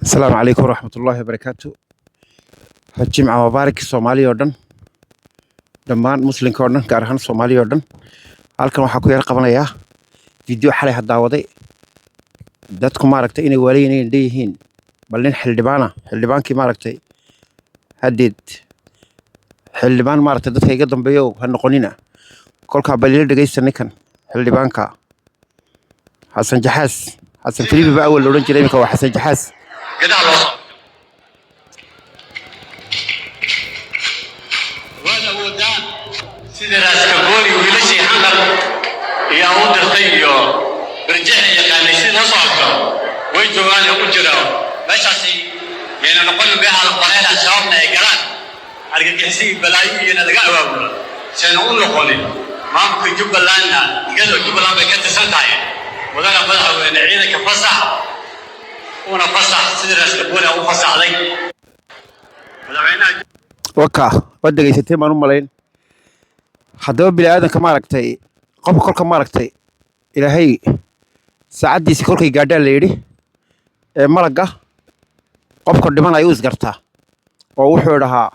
السلام عليكم ورحمة الله وبركاته. الجمعة مبارك Soomaali oo dhan dhammaan muslimka oo dhan gaar ahaan Soomaali oo dhan halkan waxaa ku yar qabanayaa video xalay hadaawaday dadku maaragtay inay waleeyeen leeyihiin bal nin xildhibaankii maaragtay hadeed xildhibaan maaragtay dadka iga dambeeyo ha noqonina kolka bal ila dhageysan ninkan xildhibaanka Xasan Jaxaas Xasan Filibi baa awal oran jiray imika waa Xasan Jaxaas كده على الوسط وانا ودا سيدي راس كبولي ويلشي حمر يا ود الخيو برجع يقال سيدي صعبه ويجو انا وجرا ماشي يعني نقول بها على القناه شبابنا اقران ارجع حسي بلاي انا لقى اول سنقول له قولي ما ممكن جيب لنا قالوا جيب لنا بكت سنتاي ولا بدها عينك فصح وانا فصح سيدي راس كبولي او فصح علي وكا ودغيستay maan u malayn hadaba bilaadanka maaragtay qof kolka maaragtay ilaahay saacadiisi kolkay gaadhaan la yiri malaga qofka dhiman ay u isgartaa oo wuxuu dhahaa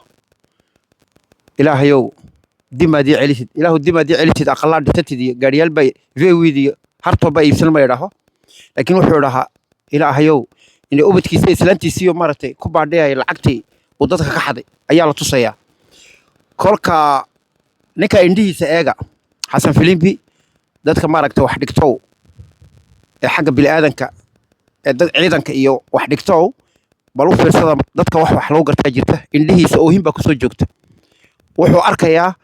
ilaahayow dimaadii celisid ilaahu dimaadii celisid aqalaa dhitatidii gaariyal bay veewidi hartoba iibsan ma yiraahdo laakiin wuxuu dhahaa ilaahayow inay ubadkiisa islaantiisiyo maaragtay ku baadhayay lacagtii oo dadka ka xaday ayaa la tusayaa kolka ninka indhihiisa eega Xasan Filibi dadka maaragtay wax dhigto ee xagga bilaadanka ee dad ciidanka iyo wax dhigto bal u fiirsada dadka wax loo gartaa jirta indhihiisa oo himba ku soo joogta wuxuu arkayaa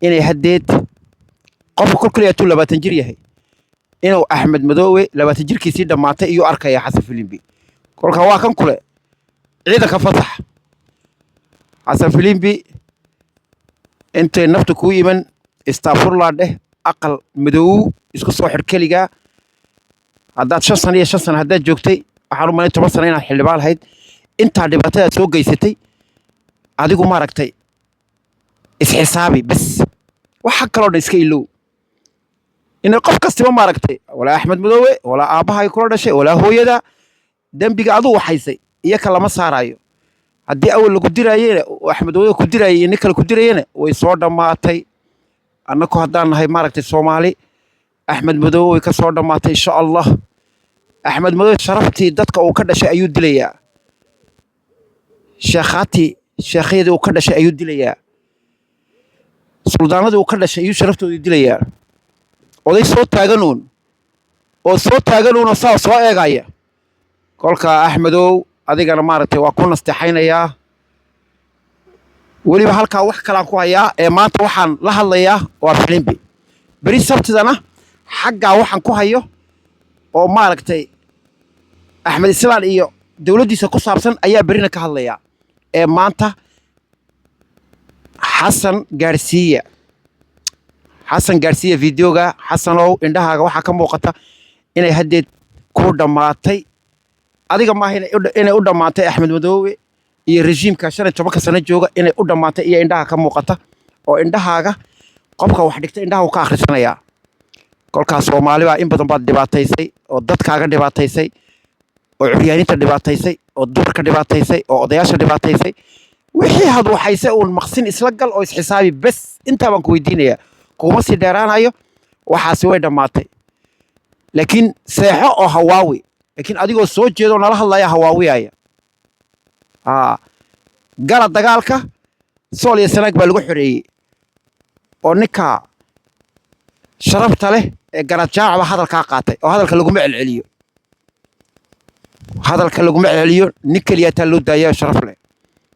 inay hadeed qof kolkaliya 20 jir yahay inuu Axmed Madoowe 20 jirkiisii dhamaatay iyo arkaya Xasan Filibi kolka waa kan kule ciidanka fasax Xasan Filibi intay naftu ku yiman istaafurla dheh aqal madow isku soo xirkeliga hadaad 5 sano hadaad joogtay waxaan u malayn 10 sano inaad xildhibaan lahayd inta dhibaatada soo geysatay adigu maaragtay isxisaabi bas waxa kale oo iska ilow in qof kasta maaragtay wala Axmed Madoowe wala aabahay kula dhashay wala hooyada dambiga adu waxaysay iyo kala ma saarayo haddii awal lagu dirayeen Axmed Madoowe ku dirayeen in kala ku dirayeen way soo dhamaatay annako haddaan nahay maaragtay Soomaali Axmed Madoowe ka soo dhamaatay insha Allah Axmed Madoowe sharaftii dadka uu ka dhashay ayuu dilayaa sheekhyadii uu ka dhashay ayuu dilayaa suldaanadii uu ka dhashay ayuu sharaftooda dilayaa oday soo taaganuun oo soo eegaya kolka Axmedow adigana maaragtay waa ku nasteexaynayaa waliba halka wax kala ku hayaa ee maanta waxaan la hadlayaa waa Filibi bari sabtidana xagga waxaan ku hayo oo maaragtay Axmed Islaan iyo dawladdiisa ku saabsan ayaa barina ka hadlaya ee maanta Xasan Garcia videoga Xasanow indhahaaga waxa ka muuqata inay hadeed ku dhamaatay adiga ma inay u dhamaatay Axmed Madoowe iyo rejiimka 15 sano jooga inay u dhamaatay iyo indhaha ka muuqata oo indhahaaga qofka wax dhigta indhaha ka akhrisanaya kolkaas Soomaali baa in badan baad dhibaataysay oo dadkaaga dhibaataysay oo curyaaniinta dhibaataysay oo dumarka dhibaataysay oo odayaasha dhibaataysay wixii had waxayse uu maqsin isla gal oo isxisaabi bas inta baan ku weydiinaya kuma si dheeraanayo waxaas way dhamaatay laakiin seexo oo hawaawi laakiin adigoo soo jeedo nala hadlaya hawaawiyaya gala dagaalka sool iyo sanaag baa lagu xoreeyay oo ninka sharafta leh ee garajaaca hadalka qaatay oo hadalka lagu maceliyo nin kaliya taa loo daayaa sharaf leh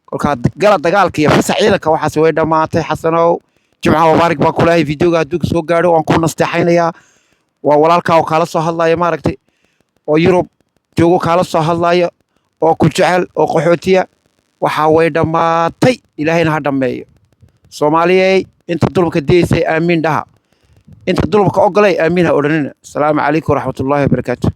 kolka gala dagaalka iyo fasax ciidanka waxaas way dhamaatay Xasanow jimcaha mubaarak baa kulahay videoga haduu soo gaaro waan ku nasteexaynayaa waa walaalka oo kala soo hadlaya maaragtay oo Yurub joogo kala soo hadlaya oo ku jecel oo qaxootiya waxa way dhamaatay ilaahayna ha dhameeyo Soomaaliyay inta dulmka deysay aamin dhaha inta dulmka ogolay aamin ha oranina. Assalaamu calaykum waraxmatullaahi wabarakaatuh.